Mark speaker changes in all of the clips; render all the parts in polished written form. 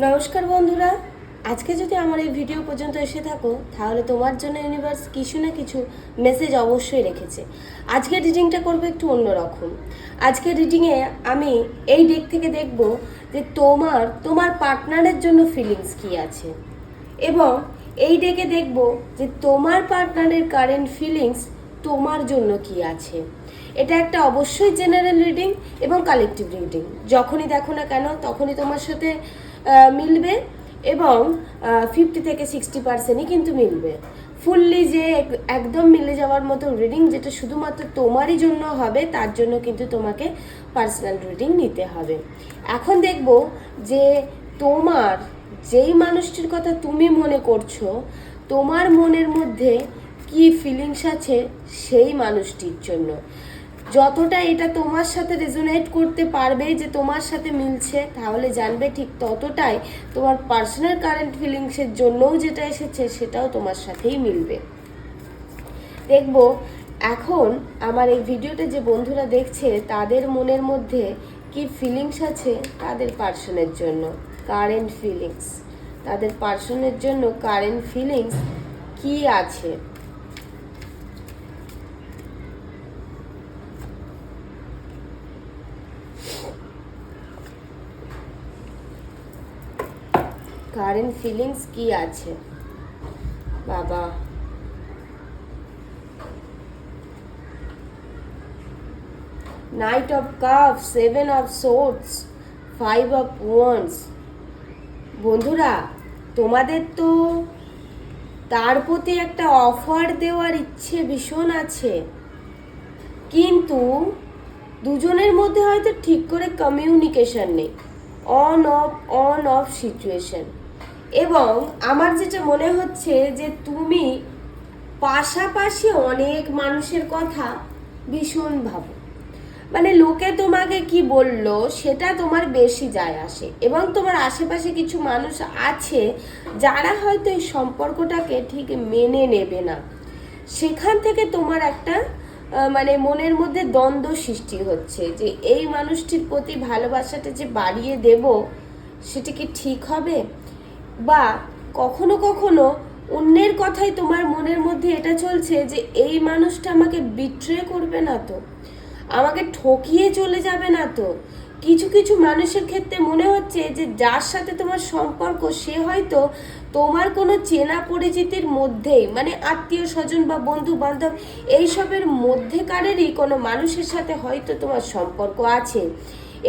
Speaker 1: নমস্কার বন্ধুরা, আজকে যদি আমার এই ভিডিও পর্যন্ত এসে থাকো তাহলে তোমার জন্য ইউনিভার্স কিছু না কিছু মেসেজ অবশ্যই রেখেছে। আজকের রিডিংটা করবো একটু অন্যরকম। আজকের রিডিংয়ে আমি এই দিক থেকে দেখব যে তোমার পার্টনারের জন্য ফিলিংস কী আছে, এবং এই ডেকে দেখব যে তোমার পার্টনারের কারেন্ট ফিলিংস তোমার জন্য কি আছে। এটা একটা অবশ্যই জেনারেল রিডিং এবং কালেকটিভ রিডিং। যখনই দেখো না কেন তখনই তোমার সাথে মিলবে, এবং 50 থেকে 60%ই কিন্তু মিলবে। ফুললি যে একদম মিলে যাওয়ার মতো রিডিং যেটা শুধুমাত্র তোমারই জন্য হবে, তার জন্য কিন্তু তোমাকে পার্সোনাল রিডিং নিতে হবে। এখন দেখব যে তোমার যেই মানুষটির কথা তুমি মনে করছো, তোমার মনের মধ্যে কি ফিলিংস আছে সেই মানুষটির জন্য। যতটা এটা তোমার সাথে রেজোনেট করতে পারবে, যে তোমার সাথে মিলছে, তাহলে জানবে ঠিক ততটাই তোমার পার্সোনাল কারেন্ট ফিলিংসের জন্যও যেটা এসেছে সেটাও তোমার সাথেই মিলবে। দেখব এখন আমার এই ভিডিওটা যে বন্ধুরা দেখছে তাদের মনের মধ্যে কি ফিলিংস আছে তাদের পার্সনের জন্য। কারেন্ট ফিলিংস, তাদের পার্সনের জন্য কারেন্ট ফিলিংস কি আছে। কারেন্ট ফিলিংস কি আছে বাবা। Night of cup, 7 of swords, 5 of wands. বন্ধুরা, তোমাদের তো তার প্রতি একটা অফার দেওয়ার ইচ্ছে ভীষণ আছে, কিন্তু দুজনের মধ্যে হয়তো ঠিক করে কমিউনিকেশন নেই। On of situation. এবং আমার যেটা মনে হচ্ছে যে তুমি পাশাপাশি অনেক মানুষের কথা ভীষণ ভাবো, মানে লোকে তোমাকে কি বললো সেটা তোমার বেশি যায় আসে, এবং তোমার আশেপাশে কিছু মানুষ আছে যারা হয়তো এই সম্পর্কটাকে ঠিক মেনে নেবে না। সেখান থেকে তোমার একটা মানে মনের মধ্যে দ্বন্দ্ব সৃষ্টি হচ্ছে যে এই মানুষটির প্রতি ভালোবাসাটা যে বাড়িয়ে দেব সেটা কি ঠিক হবে, বা কখনো কখনো অন্যের কথাই তোমার মনের মধ্যে এটা চলছে যে এই মানুষটা আমাকে বিট্রে করবে না তো, আমাকে ঠকিয়ে চলে যাবে না তো। কিছু কিছু মানুষের ক্ষেত্রে মনে হচ্ছে যে যার সাথে তোমার সম্পর্ক সে হয়তো তোমার কোনো চেনা পরিচিতির মধ্যেই, মানে আত্মীয় স্বজন বা বন্ধু বান্ধব এইসবের মধ্যেকারেরই কোনো মানুষের সাথে হয়তো তোমার সম্পর্ক আছে।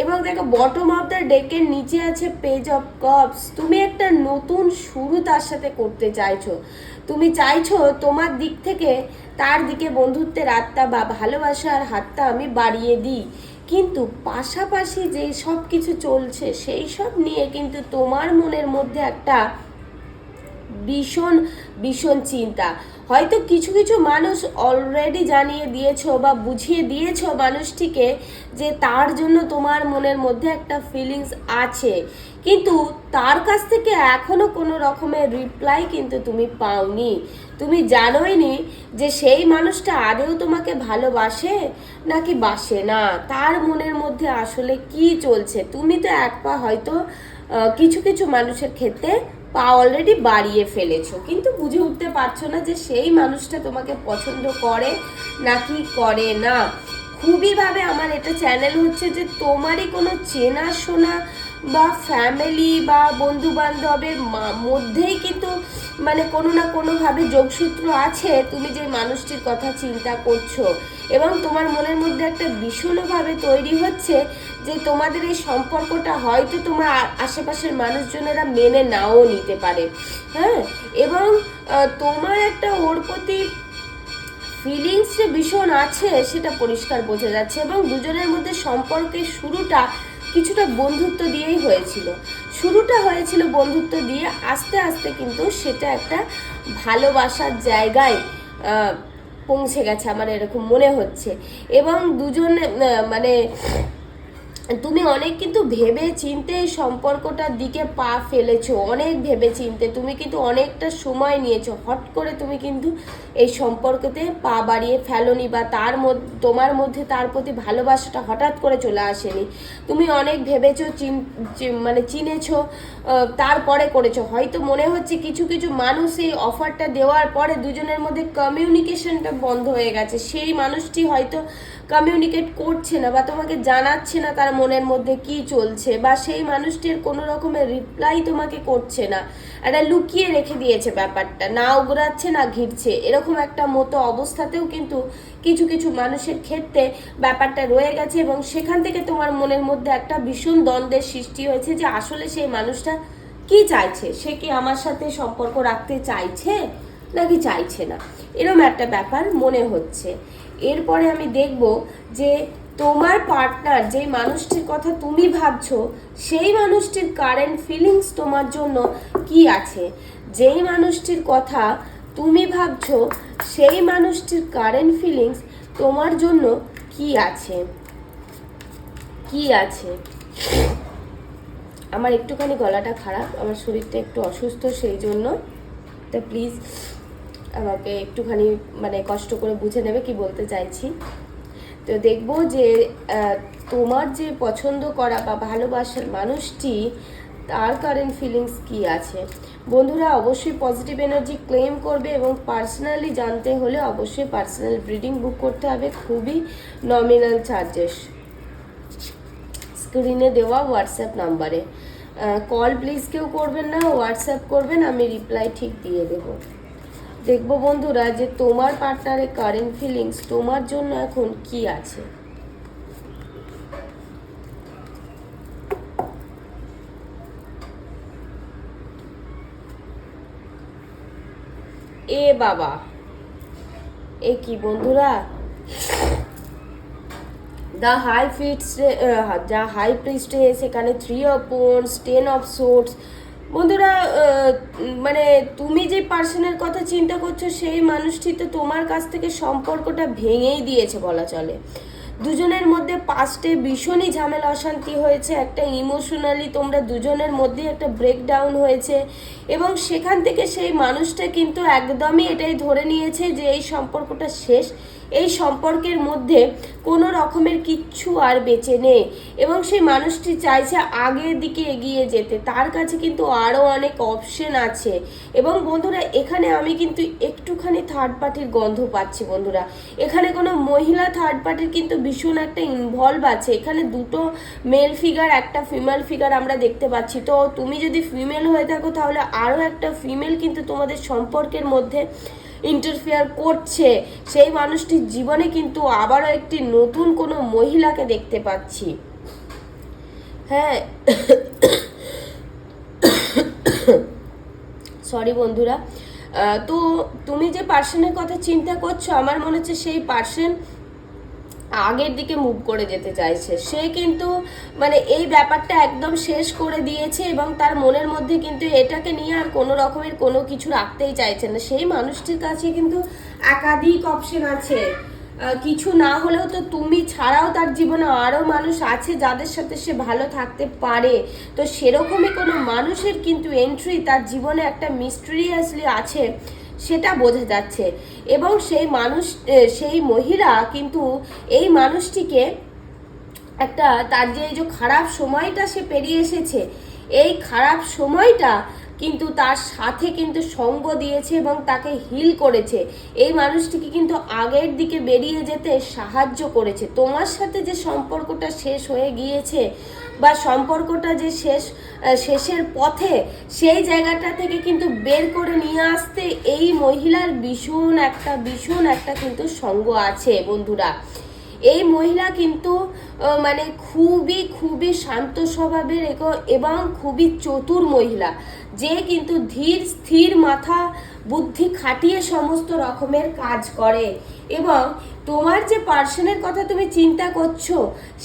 Speaker 1: এবং দেখো বটম অফ দ্য ডেকের নিচে আছে পেজ অফ কাপস। তুমি একটা নতুন শুরু তার সাথে করতে চাইছো, তুমি চাইছো তোমার দিক থেকে তার দিকে বন্ধুত্বের আত্মা বা ভালোবাসার হাতটা আমি বাড়িয়ে দিই, কিন্তু পাশাপাশি যেই সব কিছু চলছে সেই সব নিয়ে কিন্তু তোমার মনের মধ্যে একটা ভীষণ ভীষণ চিন্তা। হয়তো কিছু কিছু মানুষ অলরেডি জানিয়ে দিয়েছো বা বুঝিয়ে দিয়েছো মানুষটিকে যে তার জন্য তোমার মনের মধ্যে একটা ফিলিংস আছে, কিন্তু তার কাছ থেকে এখনো কোনো রকমের রিপ্লাই কিন্তু তুমি পাওনি। তুমি জানোই নি যে সেই মানুষটা আদৌ তোমাকে ভালোবাসে নাকি বাসে না, তার মনের মধ্যে আসলে কি চলছে। তুমি তো এক পা হয়তো কিছু কিছু মানুষের ক্ষেত্রে পা অলরেডি বাড়িয়ে ফেলেছো, কিন্তু বুঝে উঠতে পারছো না যে সেই মানুষটা তোমাকে পছন্দ করে নাকি করে না। খুবই ভাবে আমার এটা চ্যানেল হচ্ছে যে তোমারই কোনো চেনাশোনা বা ফ্যামিলি বা বন্ধু বান্ধবের মধ্যেই কিন্তু মানে কোনো না কোনোভাবে যোগসূত্র আছে তুমি যে মানুষটির কথা চিন্তা করছো, এবং তোমার মনের মধ্যে একটা ভীষণভাবে তৈরি হচ্ছে যে তোমাদের এই সম্পর্কটা হয়তো তোমার আশেপাশের মানুষজনেরা মেনে নাও নিতে পারে। হ্যাঁ, এবং তোমার একটা ওর প্রতি ফিলিংস যে ভীষণ আছে সেটা পরিষ্কার বোঝা যাচ্ছে, এবং দুজনের মধ্যে সম্পর্কের শুরুটা কিছুটা বন্ধুত্ব দিয়েই হয়েছিল। শুরুটা হয়েছিল বন্ধুত্ব দিয়ে, আস্তে আস্তে কিন্তু সেটা একটা ভালোবাসার জায়গায় পৌঁছে গেছে আমার এরকম মনে হচ্ছে। এবং দুজন মানে তুমি অনেক কিন্তু ভেবে চিন্তে এই সম্পর্কটার দিকে পা ফেলেছো, অনেক ভেবে চিন্তে তুমি কিন্তু অনেকটা সময় নিয়েছো। হট করে তুমি কিন্তু এই সম্পর্কতে পা বাড়িয়ে ফেলোনি, বা তোমার মধ্যে তার প্রতি ভালোবাসাটা হঠাৎ করে চলে আসেনি। তুমি অনেক ভেবেছো, মানে চিনেছো, তারপরে করেছো। হয়তো মনে হচ্ছে কিছু কিছু মানুষ এই অফারটা দেওয়ার পরে দুজনের মধ্যে কমিউনিকেশনটা বন্ধ হয়ে গেছে। সেই মানুষটি হয়তো কমিউনিকেট করছে না বা তোমাকে জানাচ্ছে না তার মনের মধ্যে কি চলছে, বা সেই মানুষটির কোনো রকমের রিপ্লাই তোমাকে করছে না, একটা লুকিয়ে রেখে দিয়েছে ব্যাপারটা, না উগড়াচ্ছে না ঘিরছে, এরকম একটা মতো অবস্থাতেও কিন্তু কিছু কিছু মানুষের ক্ষেত্রে ব্যাপারটা রয়ে গেছে। এবং সেখান থেকে তোমার মনের মধ্যে একটা ভীষণ দ্বন্দ্বের সৃষ্টি হয়েছে যে আসলে সেই মানুষটা কি চাইছে, সে কি আমার সাথে সম্পর্ক রাখতে চাইছে নাকি চাইছে না, এরকম একটা ব্যাপার মনে হচ্ছে। এরপরে আমি দেখব যে তোমার পার্টনার, যেই মানুষটির কথা তুমি ভাবছো, সেই মানুষটির কারেন্ট ফিলিংস তোমার জন্য কি আছে। যেই মানুষটির কথা তুমি ভাবছো, সেই মানুষটির কারেন্ট ফিলিংস তোমার জন্য কি আছে, কি আছে। আমার একটুখানি গলাটা খারাপ, আমার শরীরটা একটু অসুস্থ, সেই জন্য তো প্লিজ আমাকে একটুখানি মানে কষ্ট করে বুঝে নেবে কি বলতে চাইছি। তো দেখবো যে তোমার যে পছন্দ করা বা ভালোবাসার মানুষটি, তার কারেন্ট ফিলিংস কি আছে। বন্ধুরা অবশ্যই পজিটিভ এনার্জি ক্লেম করবে, এবং পার্সোনালি জানতে হলে অবশ্যই পার্সোনাল রিডিং বুক করতে হবে, খুবই নমিনাল চার্জেস। স্ক্রিনে দেওয়া হোয়াটসঅ্যাপ নাম্বারে কল প্লিজ কেউ করবেন না, হোয়াটসঅ্যাপ করবেন, আমি রিপ্লাই ঠিক দিয়ে দেবো। দেখবো বন্ধুরা যে তোমার পার্টনারের কারেন্ট ফিলিংস তোমার জন্য এখন কি আছে। এ বাবা, এ কি বন্ধুরা, দ্য হাই প্রিস্টেস, এখানে 3 অফ ওয়ান্ডস, 10 অফ সোর্ডস। বন্ধুরা মানে তুমি যে পার্সনের কথা চিন্তা করছো, সেই মানুষটি তো তোমার কাছ থেকে সম্পর্কটা ভেঙেই দিয়েছে বলা চলে। দুজনের মধ্যে পাস্টে ভীষণই ঝামেলা অশান্তি হয়েছে, একটা ইমোশনালি তোমরা দুজনের মধ্যে একটা ব্রেকডাউন হয়েছে, এবং সেখান থেকে সেই মানুষটা কিন্তু একদমই এটাই ধরে নিয়েছে যে এই সম্পর্কটা শেষ, এই সম্পর্কের মধ্যে কোনো রকমের কিচ্ছু আর বেঁচে নেই, এবং সেই মানুষটি চাইছে আগের দিকে এগিয়ে যেতে, তার কাছে কিন্তু আরও অনেক অপশন আছে। এবং বন্ধুরা এখানে আমি কিন্তু একটুখানি থার্ড পার্টির গন্ধ পাচ্ছি বন্ধুরা, এখানে কোনো মহিলা থার্ড পার্টির কিন্তু ভীষণ একটা ইনভলভ আছে। এখানে দুটো মেল ফিগার, একটা ফিমেল ফিগার আমরা দেখতে পাচ্ছি। তো তুমি যদি ফিমেল হয়ে থাকো তাহলে আরও একটা ফিমেল কিন্তু তোমাদের সম্পর্কের মধ্যে ইন্টারফেয়ার করছে। সেই মানুষটির জীবনে কিন্তু আবারও একটি নতুন কোনো মহিলাকে দেখতে পাচ্ছি। হ্যাঁ সরি বন্ধুরা। তো তুমি যে পার্সনের কথা চিন্তা করছো, আমার মনে হচ্ছে সেই পার্সন আগের দিকে মুভ করে যেতে চাইছে। সে কিন্তু মানে এই ব্যাপারটা একদম শেষ করে দিয়েছে, এবং তার মনের মধ্যে কিন্তু এটাকে নিয়ে আর কোনো রকমের কোনো কিছু রাখতেই চাইছে না। সেই মানুষটির কাছে কিন্তু একাধিক অপশন আছে, কিছু না হলেও তো তুমি ছাড়াও তার জীবনে আরও মানুষ আছে যাদের সাথে সে ভালো থাকতে পারে। তো সেরকমই কোনো মানুষের কিন্তু এন্ট্রি তার জীবনে একটা মিস্টেরিয়াসলি আছে, সেটা বোঝা যাচ্ছে। এবং সেই মহিলা কিন্তু এই মানুষটিকে একটা তার যে এই যে খারাপ সময়টা সে পেরিয়ে এসেছে, এই খারাপ সময়টা কিন্তু তার সাথে কিন্তু সঙ্গ দিয়েছে এবং তাকে হিল করেছে। এই মানুষটিকে কিন্তু আগের দিকে বেরিয়ে যেতে সাহায্য করেছে। তোমার সাথে যে সম্পর্কটা শেষ হয়ে গিয়েছে বা সম্পর্কটা যে শেষের পথে, সেই জায়গাটা থেকে কিন্তু বের করে নিয়ে আসতে এই মহিলার ভীষণ একটা কিন্তু সঙ্গ আছে বন্ধুরা। এই মহিলা কিন্তু মানে খুবই শান্ত স্বভাবের এবং খুবই চতুর মহিলা, যে কিন্তু ধীর স্থির মাথা বুদ্ধি খাটিয়ে সমস্ত রকমের কাজ করে। এবং তোমার যে পার্সনের কথা তুমি চিন্তা করছো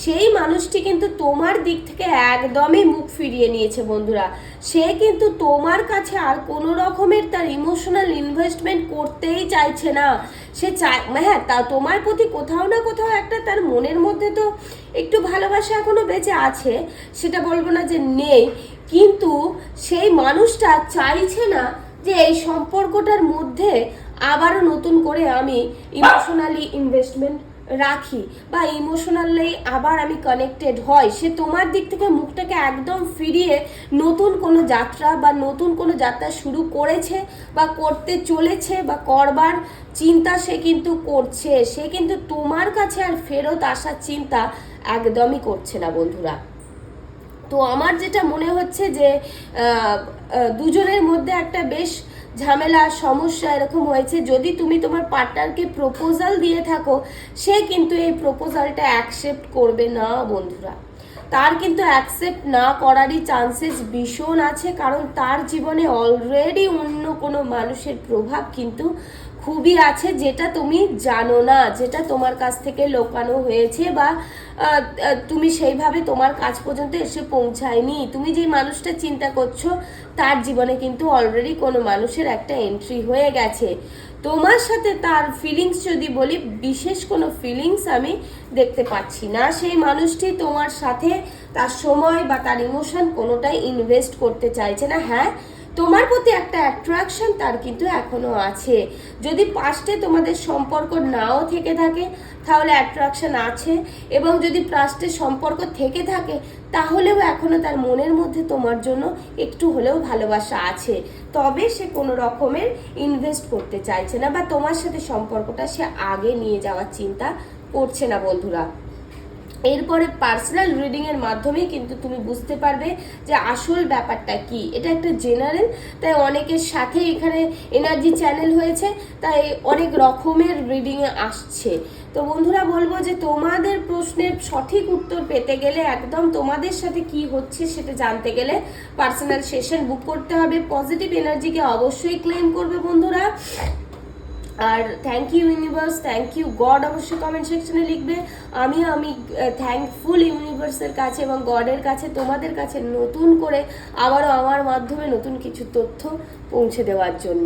Speaker 1: সেই মানুষটি কিন্তু তোমার দিক থেকে একদমই মুখ ফিরিয়ে নিয়েছে বন্ধুরা। সে কিন্তু তোমার কাছে আর কোনো রকমের তার ইমোশনাল ইনভেস্টমেন্ট করতেই চাইছে না। সে চায়, হ্যাঁ, তা তোমার প্রতি কোথাও না কোথাও একটা তার মনের মধ্যে তো একটু ভালোবাসা এখনো বেঁচে আছে, সেটা বলবো না যে নেই, কিন্তু সেই মানুষটা চাইছে না যে এই সম্পর্কটার মধ্যে আবারও নতুন করে আমি ইমোশনালি ইনভেস্টমেন্ট রাখি বা ইমোশনালি আবার আমি কানেক্টেড হয়। সে তোমার দিক থেকে মুখটাকে একদম ফিরিয়ে নতুন কোনো যাত্রা বা নতুন কোনো যাত্রা শুরু করেছে বা করতে চলেছে বা করবার চিন্তা সে কিন্তু করছে। সে কিন্তু তোমার কাছে আর ফেরত আসার চিন্তা একদমই করছে না বন্ধুরা। তো আমার যেটা মনে হচ্ছে যে দুজনের মধ্যে একটা বেশ ঝামেলা সমস্যা এরকম হয়েছে। যদি তুমি তোমার পার্টনারকে প্রপোজাল দিয়ে থাকো, সে কিন্তু এই প্রপোজালটা অ্যাকসেপ্ট করবে না বন্ধুরা। তার কিন্তু অ্যাকসেপ্ট না করারই চান্সেস ভীষণ আছে, কারণ তার জীবনে অলরেডি অন্য কোনো মানুষের প্রভাব কিন্তু খুবই আছে, যেটা তুমি জানো না, যেটা তোমার কাছ থেকে লুকানো হয়েছে বা তুমি সেইভাবে তোমার কাছ পর্যন্ত এসে পৌঁছায়নি। তুমি যে মানুষটা চিন্তা করছো তার জীবনে কিন্তু অলরেডি কোনো মানুষের একটা এন্ট্রি হয়ে গেছে। তোমার সাথে তার ফিলিংস যদি বলি, বিশেষ কোনো ফিলিংস আমি দেখতে পাচ্ছি না। সেই মানুষটি তোমার সাথে তার সময় বা তার ইমোশন কোনোটাই ইনভেস্ট করতে চাইছে না। হ্যাঁ, তোমার প্রতি একটা অ্যাট্রাকশন তার কিন্তু এখনো আছে। যদি পাস্টে তোমাদের সম্পর্ক নাও থেকে থাকে তাহলে অ্যাট্রাকশন আছে, এবং যদি পাস্টে সম্পর্ক থেকে থাকে তাহলেও এখনো তার মনের মধ্যে তোমার জন্য একটু হলেও ভালোবাসা আছে। তবে সে কোনো রকমের ইনভেস্ট করতে চাইছে না বা তোমার সাথে সম্পর্কটা সে আগে নিয়ে যাওয়ার চিন্তা করছে না বন্ধুরা। এরপরে পার্সোনাল রিডিংয়ের মাধ্যমেই কিন্তু তুমি বুঝতে পারবে যে আসল ব্যাপারটা কি। এটা একটা জেনারেল, তাই অনেকের সাথে এখানে এনার্জি চ্যানেল হয়েছে, তাই অনেক রকমের রিডিংয়ে আসছে। তো বন্ধুরা বলবো যে তোমাদের প্রশ্নের সঠিক উত্তর পেতে গেলে, একদম তোমাদের সাথে কি হচ্ছে সেটা জানতে গেলে পার্সোনাল সেশন বুক করতে হবে। পজিটিভ এনার্জিকে অবশ্যই ক্লেম করবে বন্ধুরা। আর thank you universe, thank you God অবশ্যই কমেন্ট সেকশনে লিখবে। আমি থ্যাঙ্কফুল ইউনিভার্সের কাছে এবং গডের কাছে, তোমাদের কাছে নতুন করে আবারও আমার মাধ্যমে নতুন কিছু তথ্য পৌঁছে দেওয়ার জন্য।